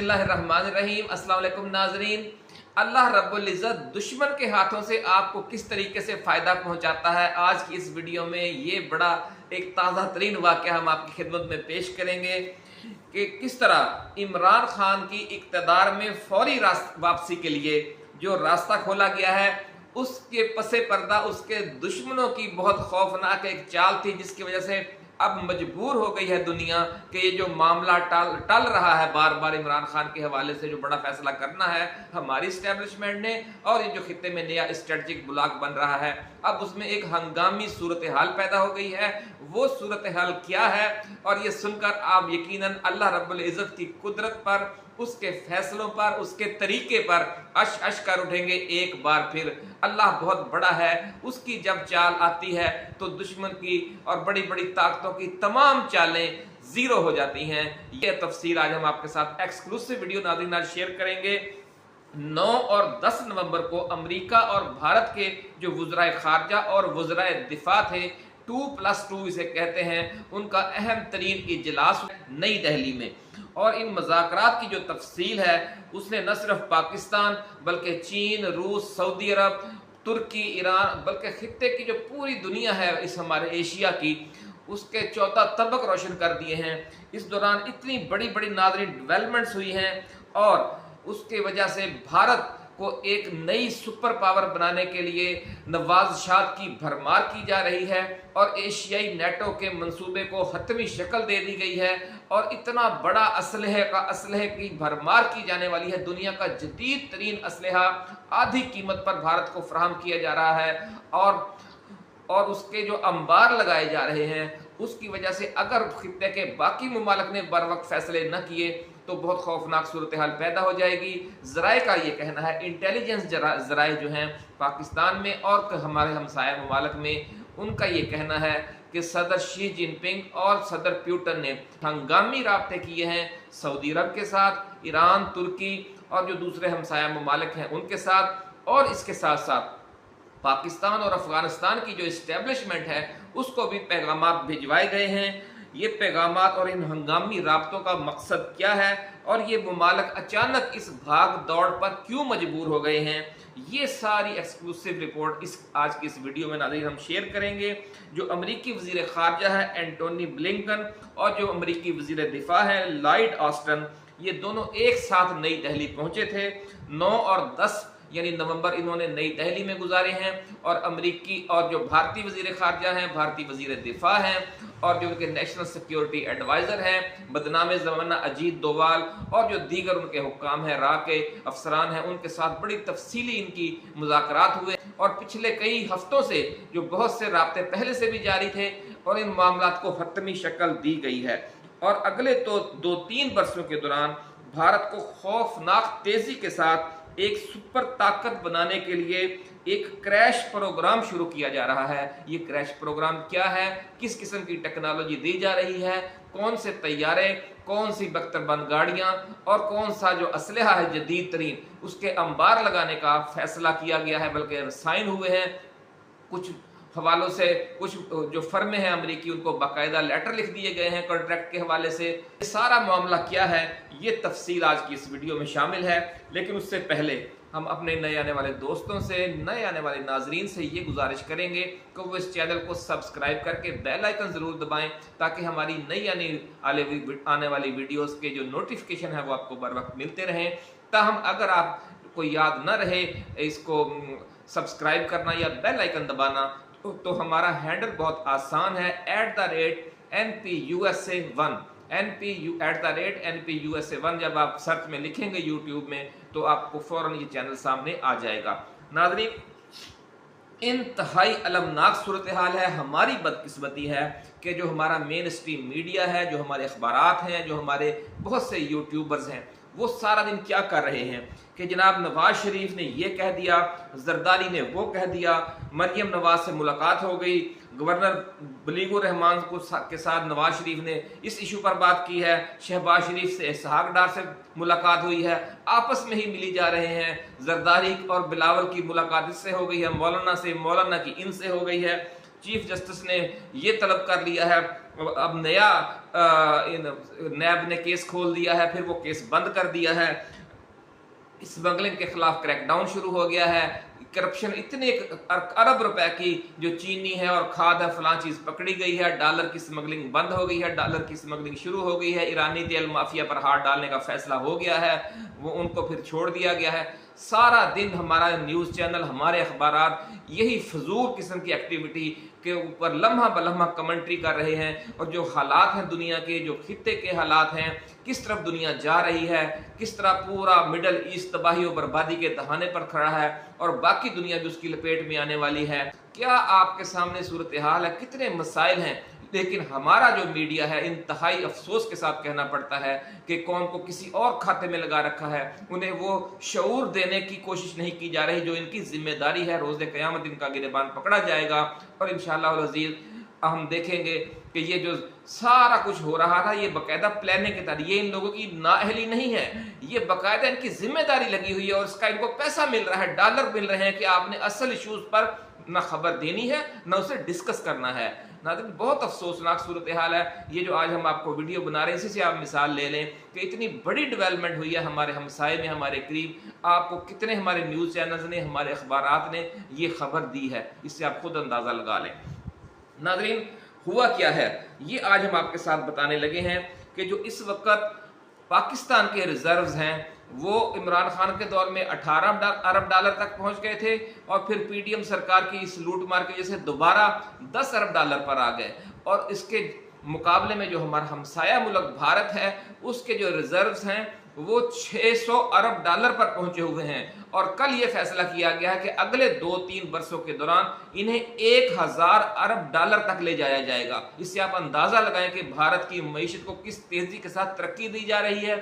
बिस्मिल्लाहिर्रहमानिर्रहीम। अस्सलाम वालेकुम नाज़रीन। अल्लाह रब्बुल इज़्ज़त दुश्मन के हाथों से आपको किस तरीके से फ़ायदा पहुंचाता है, आज की इस वीडियो में ये बड़ा एक ताज़ा तरीन वाक़या हम आपकी खिदमत में पेश करेंगे कि किस तरह इमरान खान की इक़्तिदार में फौरी वापसी के लिए जो रास्ता खोला गया है, उसके पसे पर्दा उसके दुश्मनों की बहुत खौफनाक एक चाल थी, जिसकी वजह से अब मजबूर हो गई है दुनिया कि ये जो मामला टल रहा है बार बार इमरान खान के हवाले से, जो बड़ा फैसला करना है हमारी इस्टेब्लिशमेंट ने, और ये जो खित्ते में नया स्ट्रेटजिक ब्लॉक बन रहा है, अब उसमें एक हंगामी सूरत हाल पैदा हो गई है। वो सूरत हाल क्या है, और ये सुनकर आप यकीनन अल्लाह रब्बुल इज़्ज़त की कुदरत पर, उसके फैसलों पर, उसके तरीके पर अश अश कर उठेंगे एक बार फिर। अल्लाह बहुत बड़ा है, उसकी जब चाल आती है तो दुश्मन की और बड़ी बड़ी ताकतों की तमाम चालें जीरो हो जाती हैं। ये तफसील आज हम आपके साथ एक्सक्लूसिव वीडियो नाज़रीन आज शेयर करेंगे। 9 और 10 नवंबर को अमेरिका और भारत के जो वज़राए खारजा और वज़राए दिफा थे, 2+2 इसे कहते हैं, उनका अहम तरीन इजलास नई दिल्ली में, और इन मज़ाकरात की जो तफसील है उसने न सिर्फ पाकिस्तान बल्कि चीन, रूस, सऊदी अरब, तुर्की, ईरान, बल्कि खित्ते की जो पूरी दुनिया है इस हमारे एशिया की, उसके चौथा तबक रोशन कर दिए हैं। इस दौरान इतनी बड़ी बड़ी नाज़रीन डेवलपमेंट्स हुई हैं, और उसके वजह से भारत को एक नई सुपर पावर बनाने के लिए नवाज़शात की भरमार की जा रही है, और एशियाई नेटो के मंसूबे को हतमी शक्ल दे दी गई है, और इतना बड़ा असलहे की भरमार की जाने वाली है। दुनिया का जदीद तरीन असलहा आधी कीमत पर भारत को फराहम किया जा रहा है, और उसके जो अंबार लगाए जा रहे हैं, उसकी वजह से अगर खित्ते के बाकी मुमालिक ने बर वक्त फैसले न किए तो बहुत खौफनाक सूरत हाल पैदा हो जाएगी। ज़राए का ये कहना है, इंटेलिजेंस ज़राए जो हैं पाकिस्तान में और हमारे हमसाया मुमालिक में, उनका ये कहना है कि सदर शी जिनपिंग और सदर पुतिन ने हंगामी राब्ते किए हैं सऊदी अरब के साथ, ईरान, तुर्की और जो दूसरे हमसाया मुमालिक हैं उनके साथ, और इसके साथ साथ पाकिस्तान और अफगानिस्तान की जो इस्टेब्लिशमेंट है उसको भी पैगामात भिजवाए गए हैं। ये पैगामात और इन हंगामी राब्तों का मकसद क्या है, और ये मुमालिक अचानक इस भाग दौड़ पर क्यों मजबूर हो गए हैं, ये सारी एक्सक्लूसिव रिपोर्ट आज की इस वीडियो में नाज़रीन हम शेयर करेंगे। जो अमरीकी वज़ीर ख़ारजा है एंटोनी ब्लिंकन, और जो अमरीकी वज़ीर दिफा है लॉयड ऑस्टिन, ये दोनों एक साथ नई दिल्ली पहुंचे थे। 9 और 10 यानी नवंबर इन्होंने नई दिल्ली में गुजारे हैं, और अमरीकी और जो भारतीय वज़ीर ख़ारजा हैं, भारतीय वज़ीर दिफा हैं, और जो उनके नेशनल सिक्योरिटी एडवाइज़र हैं बदनाम ज़माना अजीत डोवाल, और जो दीगर उनके हुक्काम हैं, रा के अफसरान हैं, उनके साथ बड़ी तफसीली इनकी मुज़ाकरात हुए, और पिछले कई हफ्तों से जो बहुत से राब्ते पहले से भी जारी थे, और इन मामलात को हतमी शक्ल दी गई है। और अगले तो 2-3 वर्षों के दौरान भारत को खौफनाक तेज़ी के साथ एक सुपर ताकत बनाने के लिए एक क्रैश प्रोग्राम शुरू किया जा रहा है। ये क्रैश प्रोग्राम क्या है, किस किस्म की टेक्नोलॉजी दी जा रही है, कौन से तैयारे, कौन सी बख्तरबंद गाड़ियां, और कौन सा जो असलहा है जदीद तरीन, उसके अंबार लगाने का फैसला किया गया है, बल्कि साइन हुए हैं। कुछ हवालों से कुछ जो फर्में हैं अमरीकी, उनको बाकायदा लेटर लिख दिए गए हैं कॉन्ट्रैक्ट के हवाले से। ये सारा मामला क्या है, ये तफसील आज की इस वीडियो में शामिल है। लेकिन उससे पहले हम अपने नए आने वाले दोस्तों से, नए आने वाले नाजरीन से ये गुजारिश करेंगे कि वो इस चैनल को सब्सक्राइब करके बेल आइकन ज़रूर दबाएं, ताकि हमारी नई आने वाली वीडियोस के जो नोटिफिकेशन है वो आपको बर वक्त मिलते रहें। ताहम अगर आप को याद न रहे इसको सब्सक्राइब करना या बेल आइकन दबाना, तो हमारा हैंडल बहुत आसान है, @NPUSA1 @NPUSA1। जब आप सर्च में लिखेंगे यूट्यूब में तो आपको फौरन ये चैनल सामने आ जाएगा। नाज़रीन, इंतहाई अलमनाक सूरत हाल है। हमारी बदकिस्मती है कि जो हमारा मेन स्ट्रीम मीडिया है, जो हमारे अखबारात हैं, जो हमारे बहुत से यूट्यूबर्स हैं, वो सारा दिन क्या कर रहे हैं कि जनाब नवाज शरीफ ने ये कह दिया, जरदारी ने वो कह दिया, मरियम नवाज से मुलाकात हो गई, गवर्नर बलीगुर रहमान के साथ नवाज शरीफ ने इस इशू पर बात की है, शहबाज शरीफ से इसहाक डार से मुलाकात हुई है, आपस में ही मिली जा रहे हैं। जरदारी और बिलावल की मुलाकात इससे हो गई है, मौलाना से, मौलाना की इनसे हो गई है। चीफ जस्टिस ने ये तलब कर लिया है, अब नया नैब ने केस खोल दिया है, फिर वो केस बंद कर दिया है, स्मगलिंग के खिलाफ क्रैकडाउन शुरू हो गया है, करप्शन इतने अरब रुपए की जो चीनी है और खाद है फलां चीज पकड़ी गई है, डॉलर की स्मगलिंग बंद हो गई है, डॉलर की स्मगलिंग शुरू हो गई है, ईरानी तेल माफिया पर हाथ डालने का फैसला हो गया है, वो उनको फिर छोड़ दिया गया है। सारा दिन हमारा न्यूज़ चैनल, हमारे अखबारात यही फजूल किस्म की एक्टिविटी के ऊपर लम्हा बलम्हा कमेंट्री कर रहे हैं, और जो हालात हैं दुनिया के, जो खित्ते के हालात हैं, किस तरफ दुनिया जा रही है, किस तरह पूरा मिडल ईस्ट तबाही और बर्बादी के दहाने पर खड़ा है और बाकी दुनिया भी उसकी लपेट में आने वाली है, क्या आपके सामने सूरत हाल है, कितने मसाइल हैं। लेकिन हमारा जो मीडिया है, इंतहाई अफसोस के साथ कहना पड़ता है कि कौम को किसी और खाते में लगा रखा है, उन्हें वो शऊर देने की कोशिश नहीं की जा रही जो इनकी जिम्मेदारी है। रोज़े क़यामत इनका गिरबान पकड़ा जाएगा और इंशाअल्लाह अज़ीज़ हम देखेंगे कि ये जो सारा कुछ हो रहा था ये बाकायदा प्लानिंग के तहत, ये इन लोगों की नाअहली नहीं है, ये बाकायदा इनकी जिम्मेदारी लगी हुई है और इसका इनको पैसा मिल रहा है, डॉलर मिल रहे हैं कि आपने असल इशूज़ पर ना खबर देनी है ना उसे डिस्कस करना है। नाज़रीन, बहुत अफसोसनाक सूरत हाल है। ये जो आज हम आपको वीडियो बना रहे हैं, इसी से आप मिसाल ले लें कि इतनी बड़ी डेवलपमेंट हुई है हमारे हमसाए में, हमारे करीब। आपको कितने हमारे न्यूज़ चैनल्स ने, हमारे अखबारात ने ये खबर दी है, इससे आप खुद अंदाज़ा लगा लें। नाज़रीन, हुआ क्या है ये आज हम आपके साथ बताने लगे हैं कि जो इस वक्त पाकिस्तान के रिजर्व्स हैं वो इमरान खान के दौर में 18 अरब डॉलर तक पहुंच गए थे और फिर पीडीएम सरकार की इस लूट मार की वजह से दोबारा 10 अरब डॉलर पर आ गए। और इसके मुकाबले में जो हमारा हमसाया मुल्क भारत है उसके जो रिजर्व्स हैं वो 600 अरब डॉलर पर पहुंचे हुए हैं। और कल ये फैसला किया गया है कि अगले 2-3 वर्षों के दौरान इन्हें 1000 अरब डॉलर तक ले जाया जाएगा। इससे आप अंदाजा लगाएं कि भारत की मईशत को किस तेजी के साथ तरक्की दी जा रही है,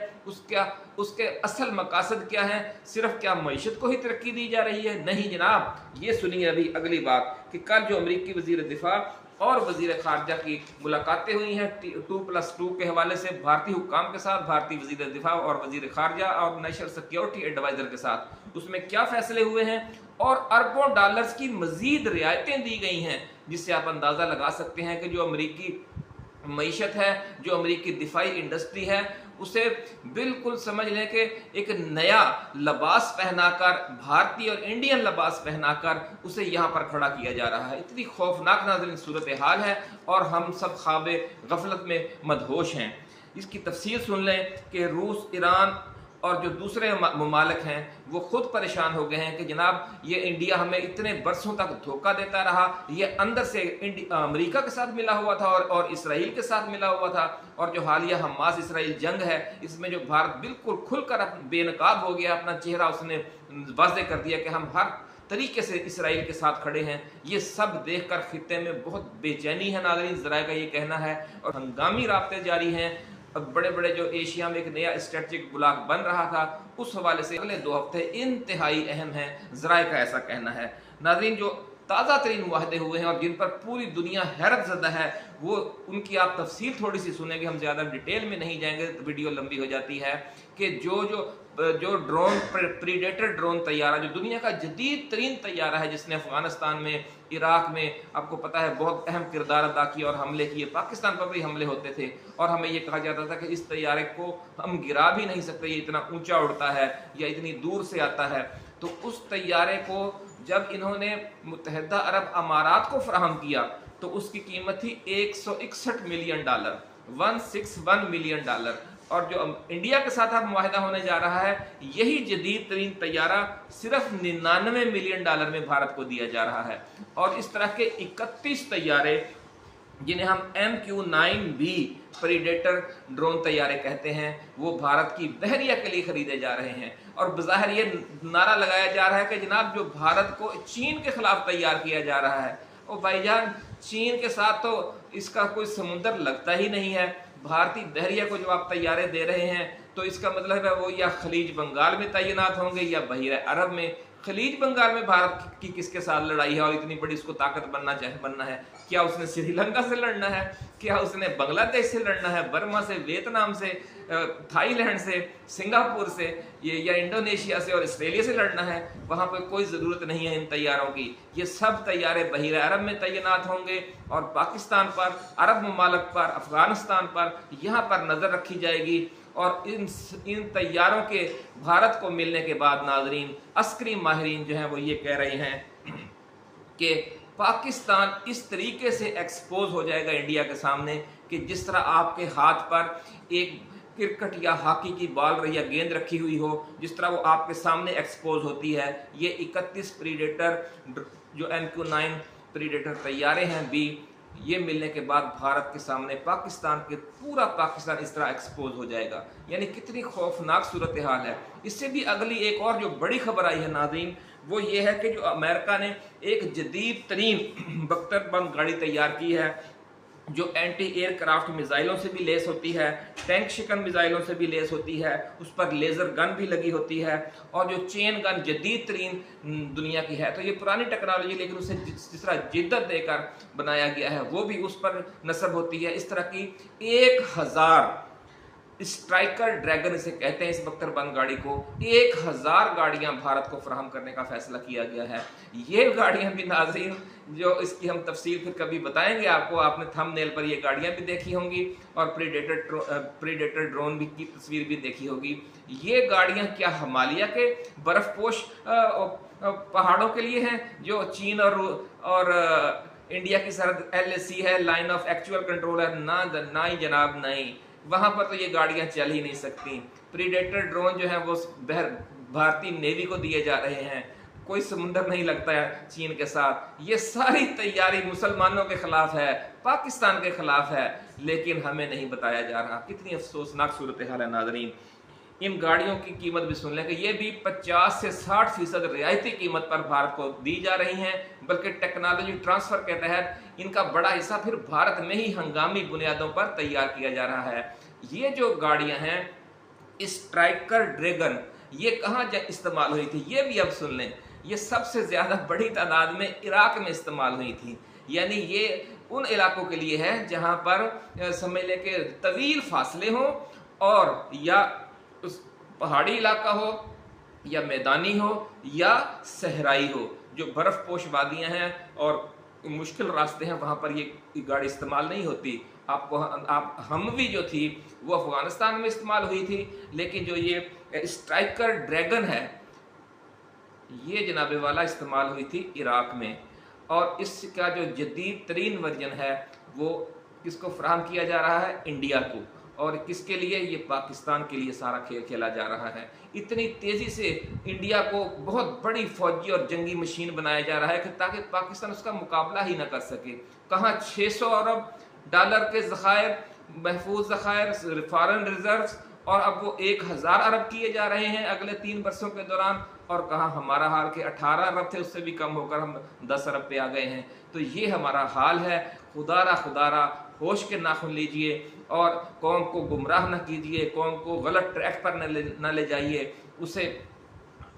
उसके असल मकासद क्या है। सिर्फ क्या मईशत को ही तरक्की दी जा रही है? नहीं जनाब, ये सुनिए अभी अगली बात कि कल जो अमरीकी वजीर दिफा और वजीर खारजा की मुलाकातें हुई हैं 2+2 के हवाले से भारतीय हुक्काम के साथ, भारतीय वजीर दिफा और वजीर खारजा और नेशनल सिक्योरिटी एडवाइजर के साथ, उसमें क्या फैसले हुए हैं और अरबों डॉलर्स की मजीद रियायतें दी गई हैं, जिससे आप अंदाज़ा लगा सकते हैं कि जो अमरीकी मईशत है, जो अमरीकी दिफाई इंडस्ट्री है, उसे बिल्कुल समझ लें कि एक नया लिबास पहनाकर, भारतीय और इंडियन लिबास पहनाकर उसे यहाँ पर खड़ा किया जा रहा है। इतनी खौफनाक नाज़रीन सूरत हाल है और हम सब ख्वाबे गफलत में मदहोश हैं। इसकी तफसील सुन लें कि रूस, ईरान और जो दूसरे ममालिक हैं वो खुद परेशान हो गए हैं कि जनाब ये इंडिया हमें इतने बरसों तक धोखा देता रहा, ये अंदर से अमेरिका के साथ मिला हुआ था और इसराइल के साथ मिला हुआ था। और जो हालिया हमास इसराइल जंग है इसमें जो भारत बिल्कुल खुलकर बेनकाब हो गया, अपना चेहरा उसने वाज़ेह कर दिया कि हम हर तरीके से इसराइल के साथ खड़े हैं। ये सब देखकर खित्ते में बहुत बेचैनी है नाज़रीन, ज़राए का ये कहना है, और हंगामी राब्ते जारी हैं। अब बड़े बड़े जो एशिया में एक नया स्ट्रेटजिक ब्लॉक बन रहा था उस हवाले से अगले 2 हफ्ते इंतहाई अहम हैं, ज़राए का ऐसा कहना है। नाज़रीन, जो ताज़ा तरीन मुआहदे हुए हैं और जिन पर पूरी दुनिया हैरत ज़दा है वो उनकी आप तफसील थोड़ी सी सुनेंगे, हम ज़्यादा डिटेल में नहीं जाएंगे तो वीडियो लंबी हो जाती है। कि जो ड्रोन प्रीडेटर ड्रोन तैयारा, जो दुनिया का जदीद तरीन तैयारा है, जिसने अफगानिस्तान में, इराक में आपको पता है बहुत अहम किरदार अदा किया और हमले किए, पाकिस्तान पर भी हमले होते थे और हमें ये कहा जाता था कि इस तैयारे को हम गिरा भी नहीं सकते, ये इतना ऊंचा उड़ता है या इतनी दूर से आता है। तो उस तैयारे को जब इन्होंने मुत्तहिदा अरब अमारात को फराहम किया तो उसकी कीमत थी $161 मिलियन, 161 मिलियन डॉलर। और जो इंडिया के साथ अब मुआहिदा होने जा रहा है यही जदीद तरीन तैयारा सिर्फ $99 मिलियन में भारत को दिया जा रहा है। और इस तरह के 31 तैयारे जिन्हें हम MQ-9B प्रीडेटर ड्रोन तैयारे कहते हैं वो भारत की बहरिया के लिए खरीदे जा रहे हैं। और बज़ाहिर ये नारा लगाया जा रहा है कि जनाब जो भारत को चीन के खिलाफ तैयार किया जा रहा है, ओ भाईजान चीन के साथ तो इसका कोई समुंदर लगता ही नहीं है। भारतीय बहरिया को जो आप तैयारे दे रहे हैं तो इसका मतलब है वो या खलीज बंगाल में तैनात होंगे या बहीरा अरब में। खलीज बंगाल में भारत की किसके साथ लड़ाई है और इतनी बड़ी उसको ताकत बनना है? क्या उसने श्रीलंका से लड़ना है? क्या उसने बांग्लादेश से लड़ना है, बर्मा से, वियतनाम से, थाईलैंड से, सिंगापुर से, या इंडोनेशिया से और ऑस्ट्रेलिया से लड़ना है? वहाँ पर कोई ज़रूरत नहीं है इन तैयारों की। ये सब तैयारे बहीरा अरब में तैनात होंगे और पाकिस्तान पर, अरब ममालिक पर, अफगानिस्तान पर, यहाँ पर नज़र रखी जाएगी। और इन तैयारों के भारत को मिलने के बाद नाजरीन, अस्करी माहिरीन जो हैं वो ये कह रहे हैं कि पाकिस्तान इस तरीके से एक्सपोज हो जाएगा इंडिया के सामने कि जिस तरह आपके हाथ पर एक क्रिकेट या हॉकी की बॉल या गेंद रखी हुई हो, जिस तरह वो आपके सामने एक्सपोज होती है। ये 31 प्रीडेटर जो MQ-9 प्रीडेटर तैयारे हैं भी, ये मिलने के बाद भारत के सामने पाकिस्तान के पूरा पाकिस्तान इस तरह एक्सपोज हो जाएगा। यानी कितनी खौफनाक सूरत हाल है। इससे भी अगली एक और जो बड़ी खबर आई है नाज़रीन, वो ये है कि जो अमेरिका ने एक जदीद तरीन बख्तर बम गाड़ी तैयार की है जो एंटी एयरक्राफ्ट मिसाइलों से भी लेस होती है, टैंक शिकन मिसाइलों से भी लेस होती है, उस पर लेज़र गन भी लगी होती है और जो चेन गन जदीद तरीन दुनिया की है। तो ये पुरानी टेक्नोलॉजी लेकिन उसे जिस तरह जिद्दत देकर बनाया गया है वो भी उस पर नस्ब होती है। इस तरह की 1000 स्ट्राइकर ड्रैगन इसे कहते हैं इस बख्तर बंद गाड़ी को, 1000 गाड़ियां भारत को फराहम करने का फैसला किया गया है। ये गाड़ियां भी नाज़रीन, जो इसकी हम तफसील फिर कभी बताएंगे आपको, आपने थंबनेल पर ये गाड़ियां भी देखी होंगी और प्रीडेटर ड्रोन भी की तस्वीर भी देखी होगी। ये गाड़ियां क्या हिमालय के बर्फपोश पहाड़ों के लिए हैं जो चीन और इंडिया की सरहद LAC है, लाइन ऑफ एक्चुअल कंट्रोल है? ना ही जनाब, नहीं। वहां पर तो ये गाड़ियां चल ही नहीं सकती। प्रीडेटर ड्रोन जो है वो भारतीय नेवी को दिए जा रहे हैं, कोई समुंदर नहीं लगता है चीन के साथ। ये सारी तैयारी मुसलमानों के खिलाफ है, पाकिस्तान के खिलाफ है, लेकिन हमें नहीं बताया जा रहा। कितनी अफसोसनाक सूरत हाल है नाज़रीन। इन गाड़ियों की कीमत भी सुन लें कि ये भी 50 से 60% रियायती कीमत पर भारत को दी जा रही हैं, बल्कि टेक्नोलॉजी ट्रांसफर के तहत इनका बड़ा हिस्सा फिर भारत में ही हंगामी बुनियादों पर तैयार किया जा रहा है। ये जो गाड़ियां हैं स्ट्राइकर ड्रैगन, ये कहाँ इस्तेमाल हुई थी ये भी अब सुन लें। ये सबसे ज़्यादा बड़ी तादाद में इराक में इस्तेमाल हुई थी। यानी ये उन इलाकों के लिए है जहाँ पर समझ लें कि तवील फासले हों और या उस पहाड़ी इलाका हो या मैदानी हो या सहराई हो, जो बर्फपोश वादियां हैं और मुश्किल रास्ते हैं, वहां पर ये गाड़ी इस्तेमाल नहीं होती। हमवी जो थी वो अफगानिस्तान में इस्तेमाल हुई थी, लेकिन जो ये स्ट्राइकर ड्रैगन है ये जनाब वाला इस्तेमाल हुई थी इराक में। और इसका जो जदीद तरीन वर्जन है वो किसको फराहम किया जा रहा है? इंडिया को। और किसके लिए? ये पाकिस्तान के लिए सारा खेल खेला जा रहा है। इतनी तेज़ी से इंडिया को बहुत बड़ी फौजी और जंगी मशीन बनाया जा रहा है कि ताकि पाकिस्तान उसका मुकाबला ही ना कर सके। कहाँ 600 अरब डॉलर के ज़खायर, महफूज ज़खायर, फॉरेन रिजर्व्स, और अब वो 1000 अरब किए जा रहे हैं अगले 3 वर्षों के दौरान। और कहाँ हमारा हाल के 18 अरब थे, उससे भी कम होकर हम 10 अरब पे आ गए हैं। तो ये हमारा हाल है। खुदारा होश के नाखुन लीजिए और कौम को गुमराह न कीजिए, कौम को गलत ट्रैक पर न ले जाइए। उसे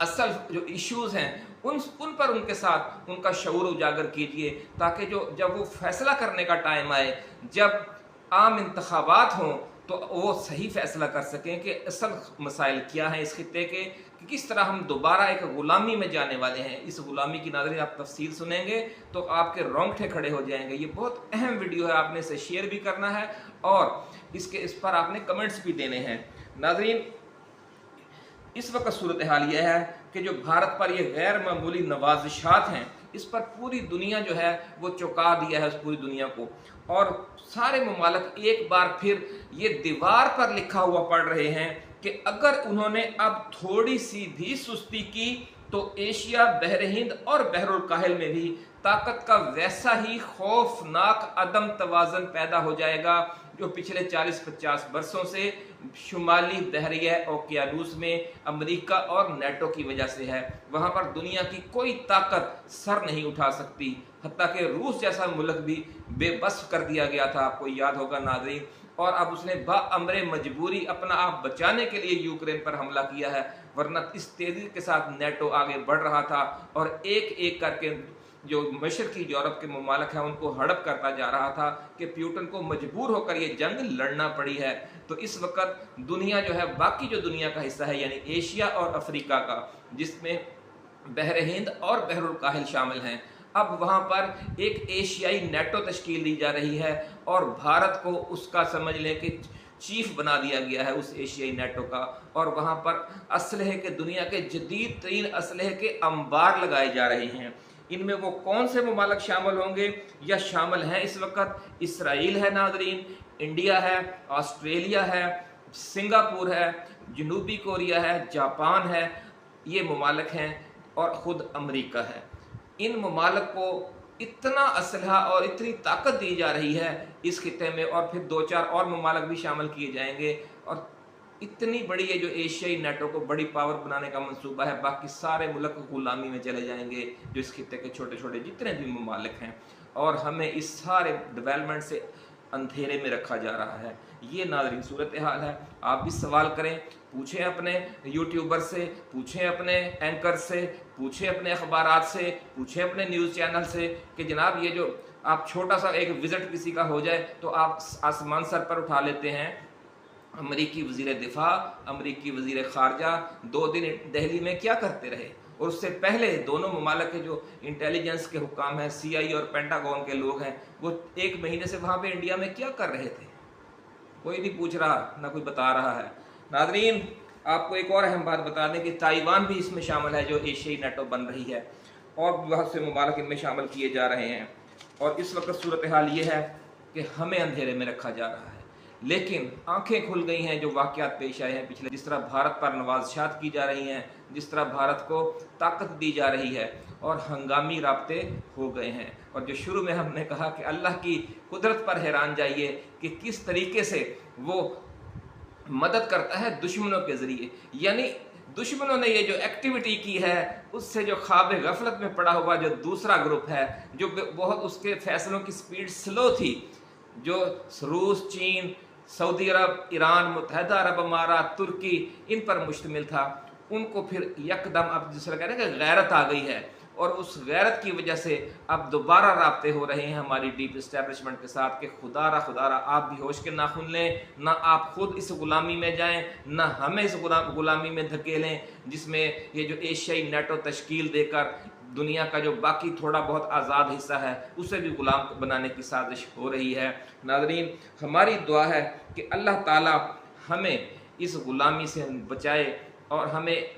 असल जो इश्यूज़ हैं उन पर उनके साथ उनका शऊर उजागर कीजिए, ताकि जब वो फैसला करने का टाइम आए, जब आम इंतखाबात हों, तो वो सही फैसला कर सकें कि असल मसाइल क्या हैं इस खित्ते के, कि किस तरह हम दोबारा एक गुलामी में जाने वाले हैं। इस गुलामी की नाज़रीन आप तफसील सुनेंगे तो आपके रोंगटे खड़े हो जाएंगे। ये बहुत अहम वीडियो है, आपने इसे शेयर भी करना है और इस पर आपने कमेंट्स भी देने हैं। नाज़रीन, इस वक्त सूरत हाल यह है कि जो भारत पर ये गैर मामूली नवाजिशात हैं, इस पर पूरी दुनिया जो है वो चौंका दिया है, उस पूरी दुनिया को। और सारे ममालिक एक बार फिर ये दीवार पर लिखा हुआ पढ़ रहे हैं कि अगर उन्होंने अब थोड़ी सी भी सुस्ती की तो एशिया, बहर हिंद और बहरुल काहिल में भी ताकत का वैसा ही खौफनाक अदम तवाज़न पैदा हो जाएगा जो पिछले 40-50 वर्षों से शुमाली बहरिया ओकियानूस में अमेरिका और नेटो की वजह से है। वहाँ पर दुनिया की कोई ताकत सर नहीं उठा सकती, हत्ता कि रूस जैसा मुल्क भी बेबस कर दिया गया था। आपको याद होगा नाज़रीन, और अब उसने बाअमरे मजबूरी अपना आप बचाने के लिए यूक्रेन पर हमला किया है, वरना इस तेजी के साथ नेटो आगे बढ़ रहा था और एक एक करके जो मशरकी यूरोप के ममालिक हैं उनको हड़प करता जा रहा था कि प्यूटन को मजबूर होकर ये जंग लड़ना पड़ी है। तो इस वक्त दुनिया जो है, बाकी जो दुनिया का हिस्सा है यानी एशिया और अफ्रीका का, जिसमें बहर हिंद और बहरुल काहिल शामिल हैं, अब वहाँ पर एक एशियाई नेटो तश्कील दी जा रही है और भारत को उसका समझ लें कि चीफ बना दिया गया है उस एशियाई नेटो का। और वहाँ पर असलहे के, दुनिया के जदीद तरीन असलहे के अंबार लगाए जा रहे हैं। इनमें वो कौन से ममालिक शामिल होंगे या शामिल हैं इस वक्त? इसराइल है नाज़रीन, इंडिया है, ऑस्ट्रेलिया है, सिंगापुर है, जनूबी कोरिया है, जापान है, ये ममालिक हैं और ख़ुद अमेरिका है। इन ममालिक को इतना असलहा और इतनी ताकत दी जा रही है इस खिते में, और फिर 2-4 और ममालिक भी शामिल किए जाएंगे और इतनी बड़ी ये जो एशियाई नेटो को बड़ी पावर बनाने का मंसूबा है, बाकी सारे मुल्क गुलामी में चले जाएंगे जो इस खिते के छोटे छोटे जितने भी ममालिक हैं, और हमें इस सारे डेवलपमेंट से अंधेरे में रखा जा रहा है। ये नाज़रीन सूरत हाल है। आप भी सवाल करें, पूछें अपने यूट्यूबर से, पूछें अपने एंकर से, पूछें अपने अखबारात से, पूछें अपने न्यूज़ चैनल से कि जनाब ये जो आप छोटा सा एक विज़िट किसी का हो जाए तो आप आसमान सर पर उठा लेते हैं। अमरीकी वज़ीर दिफा, अमरीकी वज़ीर ख़ारजा 2 दिन दिल्ली में क्या करते रहे, और उससे पहले दोनों ममालिक के जो इंटेलिजेंस के हुकाम हैं, CIA और पेंटागन के लोग हैं, वो 1 महीने से वहाँ पे इंडिया में क्या कर रहे थे? कोई नहीं पूछ रहा, ना कोई बता रहा है। नाज़रीन, आपको एक और अहम बात बता दें कि ताइवान भी इसमें शामिल है जो एशियाई नेटो बन रही है, और बहुत से ममालिक इनमें शामिल किए जा रहे हैं। और इस वक्त सूरत हाल ये है कि हमें अंधेरे में रखा जा रहा है, लेकिन आंखें खुल गई हैं जो वाक़यात पेश आए हैं पिछले, जिस तरह भारत पर नवाज़शात की जा रही हैं, जिस तरह भारत को ताकत दी जा रही है, और हंगामी राब्ते हो गए हैं। और जो शुरू में हमने कहा कि अल्लाह की कुदरत पर हैरान जाइए कि किस तरीके से वो मदद करता है दुश्मनों के ज़रिए, यानी दुश्मनों ने ये जो एक्टिविटी की है उससे जो ख्वाब गफलत में पड़ा हुआ जो दूसरा ग्रुप है, जो बहुत उसके फैसलों की स्पीड स्लो थी, जो रूस, चीन, सऊदी अरब, ईरान, मुत्तहदा अरब अमारात, तुर्की, इन पर मुश्तमिल था, उनको फिर यकदम अब जिस तरह कहते हैं कि गैरत आ गई है, और उस गैरत की वजह से अब दोबारा राब्ते हो रहे हैं हमारी डीप इस्टेब्लिशमेंट के साथ कि खुदारा आप भी होश के नाखुन लें, ना आप खुद इस गुलामी में जाएं, ना हमें इस गुलामी में धकेलें, जिसमें ये जो एशियाई नेटो तश्कील देकर दुनिया का जो बाकी थोड़ा बहुत आज़ाद हिस्सा है उसे भी गुलाम बनाने की साजिश हो रही है। नाज़रीन, हमारी दुआ है कि अल्लाह ताला हमें इस गुलामी से बचाए और हमें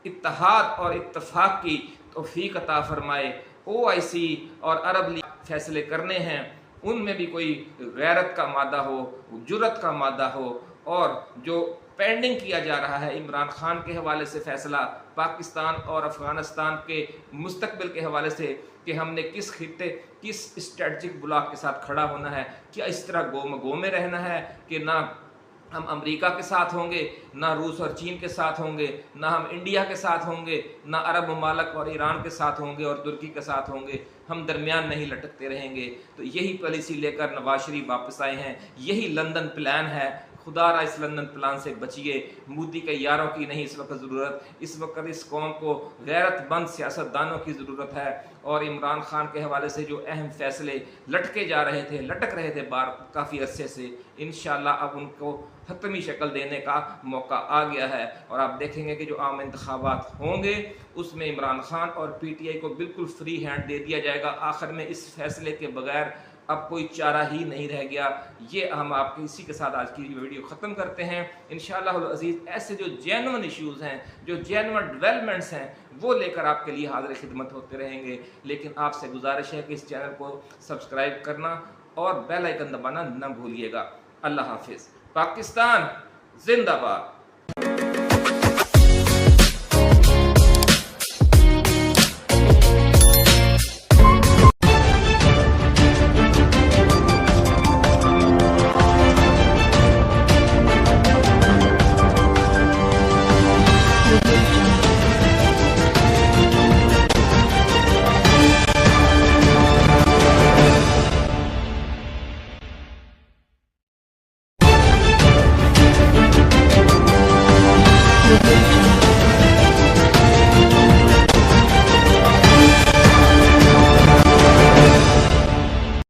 इत्तेहाद और इत्तफाक की तौफीक अता फरमाए। OIC और अरब लीग फैसले करने हैं, उनमें भी कोई गैरत का मादा हो, जुर्रत का मादा हो, और जो पेंडिंग किया जा रहा है इमरान खान के हवाले से फैसला, पाकिस्तान और अफ़गानिस्तान के मुस्तकबिल के हवाले से कि हमने किस खित्ते, किस स्ट्रेटजिक ब्लॉक के साथ खड़ा होना है, क्या इस तरह गो में रहना है कि ना हम अमेरिका के साथ होंगे, ना रूस और चीन के साथ होंगे, ना हम इंडिया के साथ होंगे, ना अरब ममालिक और ईरान के साथ होंगे और तुर्की के साथ होंगे, हम दरमियान नहीं लटकते रहेंगे। तो यही पॉलिसी लेकर नवाज शरीफ वापस आए हैं, यही लंदन प्लान है। खुदारा इस लंदन प्लान से बचिए, मोदी के यारों की नहीं इस वक्त ज़रूरत, इस वक्त इस कौम को गैरतमंद सियासतदानों की ज़रूरत है। और इमरान खान के हवाले से जो अहम फैसले लटक रहे थे बार काफ़ी अरसे से, इंशाअल्लाह अब उनको हतमी शक्ल देने का मौका आ गया है। और आप देखेंगे कि जो आम इंतखाबात होंगे उसमें इमरान खान और PTI को बिल्कुल फ्री हैंड दे दिया जाएगा। आखिर में इस फैसले के बगैर अब कोई चारा ही नहीं रह गया। ये हम आपके इसी के साथ आज की वीडियो ख़त्म करते हैं। इंशाअल्लाह अज़ीज़ ऐसे जो जेन्युइन इश्यूज़ हैं, जो जेन्युइन डेवलपमेंट्स हैं, वो लेकर आपके लिए हाज़िर खिदमत होते रहेंगे। लेकिन आपसे गुजारिश है कि इस चैनल को सब्सक्राइब करना और बेल आइकन दबाना न भूलिएगा। अल्लाह हाफिज़। पाकिस्तान जिंदाबाद।